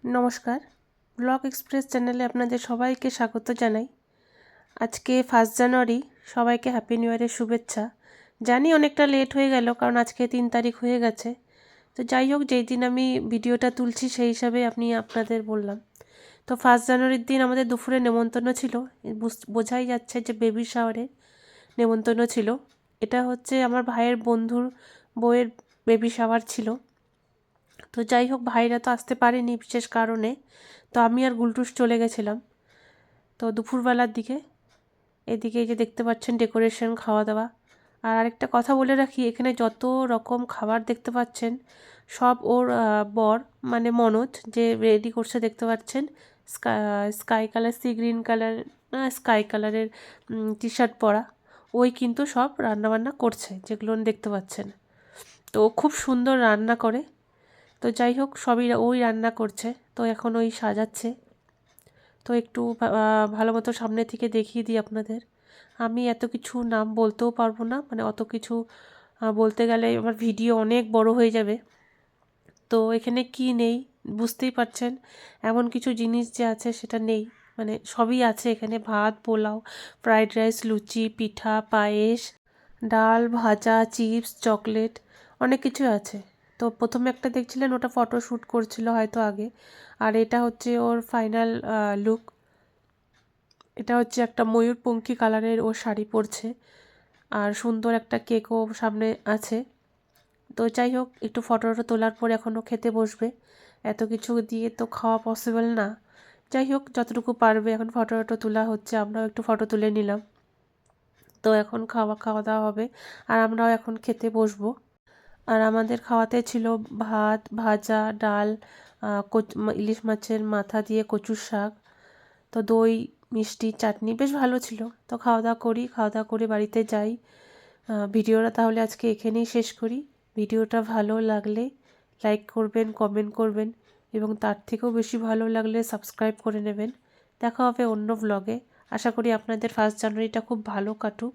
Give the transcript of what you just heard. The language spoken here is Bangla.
নমস্কার, ব্লগ এক্সপ্রেস চ্যানেলে আপনাদের সবাইকে স্বাগত জানাই। আজকে 1 জানুয়ারি, সবাইকে হ্যাপি নিউ ইয়ারের শুভেচ্ছা। জানি অনেকটা লেট হয়ে গেল, কারণ আজকে 3 তারিখ হয়ে গেছে। তো যাই হোক, যেই দিন আমি ভিডিওটা তুলছি সেই হিসাবে আপনাদের বললাম। তো 1 জানুয়ারির দিন আমাদের দুপুরে নেমন্তন্ন ছিল। বোঝাই যাচ্ছে যে বেবি শাওয়ারে নেমন্তন্ন ছিল। এটা হচ্ছে আমার ভাইয়ের বন্ধুর বউয়ের বেবি শাওয়ার ছিল। তো যাই হোক, ভাইরা তো আসতে পারেনি বিশেষ কারণে, তো আমি আর গুলটুস চলে গেছিলাম। তো দুপুরবেলার দিকে এদিকে এই যে দেখতে পাচ্ছেন ডেকোরেশন, খাওয়া দাওয়া। আর আরেকটা কথা বলে রাখি, এখানে যত রকম খাবার দেখতে পাচ্ছেন সব ওর বর মানে মনোজ যে রেডি করছে দেখতে পাচ্ছেন। Sky colour, sea green colour, sky কালারের টি শার্ট পরা ওই কিন্তু সব রান্নাবান্না করছে, যেগুলো দেখতে পাচ্ছেন। তো ও খুব সুন্দর রান্না করে। তো যাই হোক, সবই ওই রান্না করছে। তো এখন ওই সাজাচ্ছে। তো একটু ভালো মতো সামনে থেকে দেখিয়ে দিই আপনাদের। আমি এত কিছু নাম বলতেও পারবো না, মানে অত কিছু বলতে গেলে আমার ভিডিও অনেক বড় হয়ে যাবে। তো এখানে কি নেই বুঝতেই পারছেন, এমন কিছু জিনিস যে আছে সেটা নেই, মানে সবই আছে এখানে। ভাত, পোলাও, ফ্রাইড রাইস, লুচি, পিঠা, পায়েস, ডাল, ভাজা, চিপস, চকলেট, অনেক কিছু আছে। তো প্রথমে একটা দেখছিলেন, ওটা ফটোশ্যুট করছিল হয়তো আগে। আর এটা হচ্ছে ওর ফাইনাল লুক। এটা হচ্ছে একটা ময়ূরপঙ্খী কালারের ও শাড়ি পরছে, আর সুন্দর একটা কেকও সামনে আছে। তো যাই হোক, একটু ফটোটা তোলার পরে এখনও খেতে বসবে। এত কিছু দিয়ে তো খাওয়া পসিবল না। যাই হোক, যতটুকু পারবে এখন ফটো তোলা হচ্ছে, আমরাও একটু ফটো তুলে নিলাম। তো এখন খাওয়া দাওয়া হবে, আর আমরাও এখন খেতে বসবো। আর আমাদের খাওয়াতে ছিল ভাত, ভাজা, ডাল, ইলিশ মাছের মাথা দিয়ে কচুর শাক, তো দই, মিষ্টি, চাটনি, বেশ ভালো ছিল। তো খাওয়া দাওয়া করি, খাওয়া দাওয়া করে বাড়িতে যাই। ভিডিওটা তাহলে আজকে এখানেই শেষ করি। ভিডিওটা ভালো লাগলে লাইক করবেন, কমেন্ট করবেন, এবং তার থেকেও বেশি ভালো লাগলে সাবস্ক্রাইব করে নেবেন। দেখা হবে অন্য ব্লগে। আশা করি আপনাদের 1 জানুয়ারিটা খুব ভালো কাটুক।